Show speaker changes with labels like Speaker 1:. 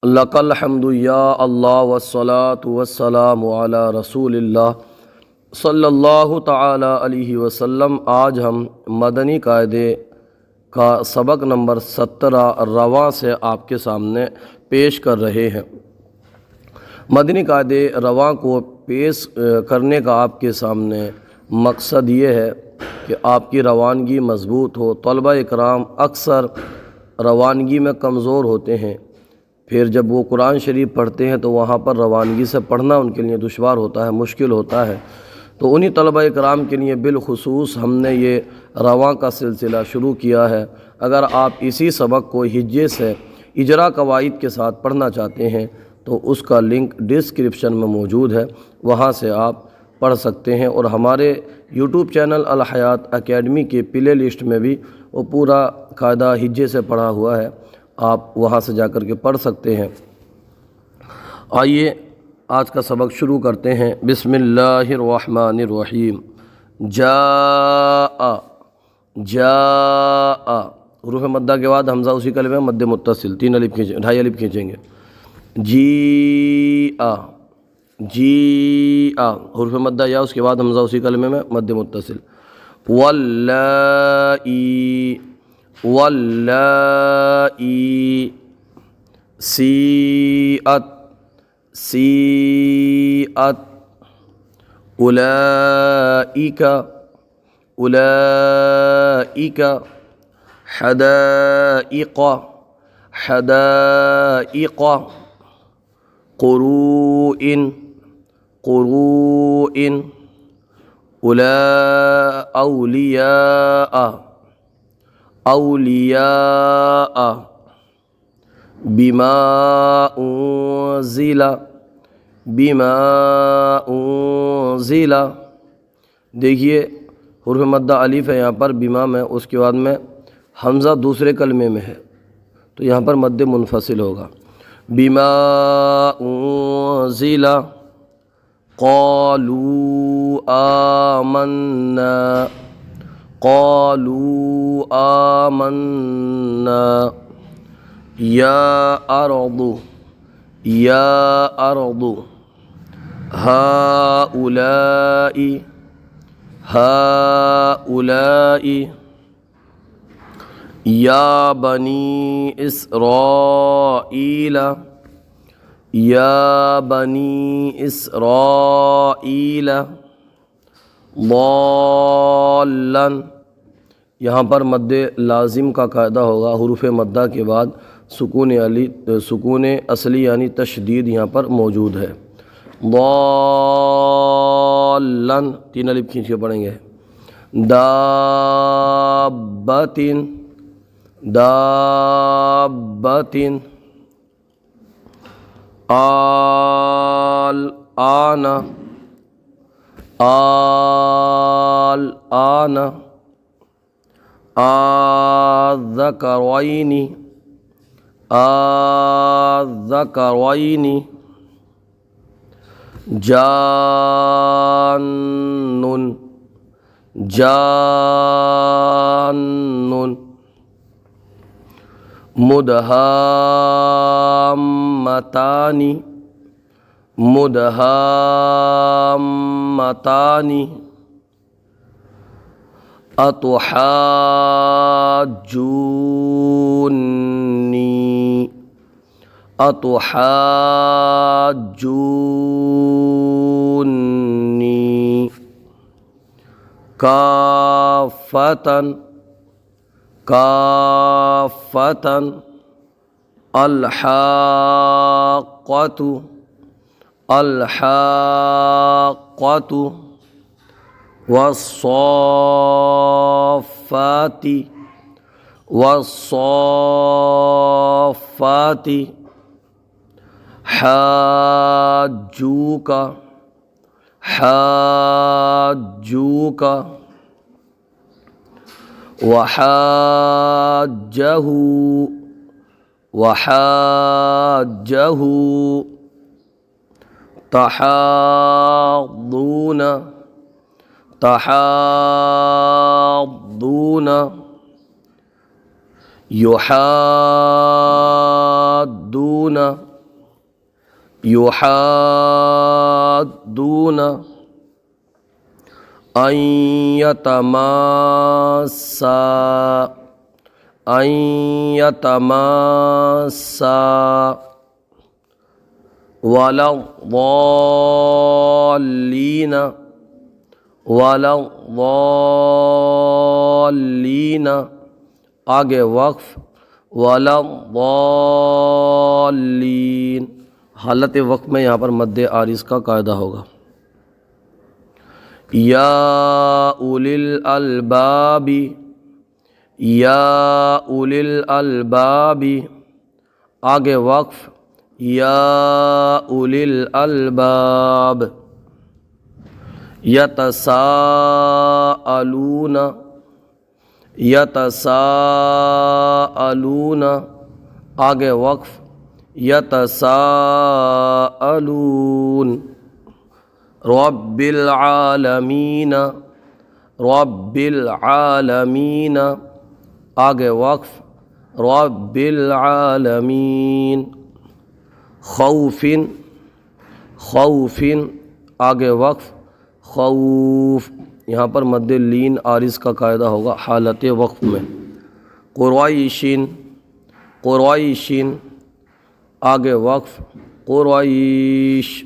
Speaker 1: لَقَ الْحَمْدُ یا اللہ والصلاة والسلام علی رسول اللہ صلی اللہ تعالی علیہ وسلم۔ آج ہم مدنی قاعدے کا سبق نمبر 17 رواں سے آپ کے سامنے پیش کر رہے ہیں۔ مدنی قاعدے رواں کو پیش کرنے کا آپ کے سامنے مقصد یہ ہے کہ آپ کی روانگی مضبوط ہو۔ طلبہ اکرام اکثر روانگی میں کمزور ہوتے ہیں، پھر جب وہ قرآن شریف پڑھتے ہیں تو وہاں پر روانگی سے پڑھنا ان کے لیے دشوار ہوتا ہے، مشکل ہوتا ہے۔ تو انہی طلبہ اکرام کے لیے بالخصوص ہم نے یہ رواں کا سلسلہ شروع کیا ہے۔ اگر آپ اسی سبق کو ہجے سے اجرا قواعد کے ساتھ پڑھنا چاہتے ہیں تو اس کا لنک ڈسکرپشن میں موجود ہے، وہاں سے آپ پڑھ سکتے ہیں، اور ہمارے یوٹیوب چینل الحیات اکیڈمی کے پلے لسٹ میں بھی وہ پورا قاعدہ ہجے سے پڑھا ہوا ہے، آپ وہاں سے جا کر کے پڑھ سکتے ہیں۔ آئیے آج کا سبق شروع کرتے ہیں۔ بسم اللہ الرحمن الرحیم۔ جاء جاء، حروف مدہ کے بعد حمزہ اسی کلمے میں مد متصل، 3 الف کھینچیں، 2.5 الف کھینچیں گے۔ جیء جیء، حروف مدہ یا اس کے بعد حمزہ اسی کلمے میں مد متصل۔ واللائی واللائی، سیئت سیئت، اولئک اولئک، حدائق حدائق، قروء قروء، اولیاء اولیاء، بما انزل بما انزل۔ دیکھیے حروف مدہ الف ہے یہاں پر بما میں، اس کے بعد میں حمزہ دوسرے کلمے میں ہے تو یہاں پر مد منفصل ہوگا۔ بما انزل، قالوا آمنا قالوا آمنا، یا ارض یا ارض، ہؤلاء ہؤلاء، یا بنی اسرائیل یا بنی اسرائیل، ضالا، یہاں پر مد لازم کا قاعدہ ہوگا، حروف مدہ کے بعد سکون اصلی یعنی تشدید یہاں پر موجود ہے۔ ضالا، 3 الف کھینچ کے پڑھیں گے۔ دابۃ دابۃ، الآن الآن، الذکرین الذکرین، جان جان، مدہامتان مدہامتان، اتحاجونی اتحاجونی، کافتن کافتن، الحاقۃ الحاقۃ، والصافات والصافات، حاجوک حاجوک، وحاجہ وحاجہ، تحاضون تحاضون، یحادون یحادون ان یتماسا ان یتماسا ولا الضالین ولا الضالین آگے وقف ولا الضالین حالت وقف میں یہاں پر مد عارض کا قاعدہ ہوگا. یا اولی الالباب یا اولی الالباب آگے وقف یا اولی الالباب. یتساءلون یتساءلون آگے وقف یتساءلون. رب العالمین رب العالمین آگے وقف رب العالمین. خوف خوف آگے وقف خوف یہاں پر مد لین عارض کا قاعدہ ہوگا حالت وقف میں. قریشین قریشین آگے وقف قریش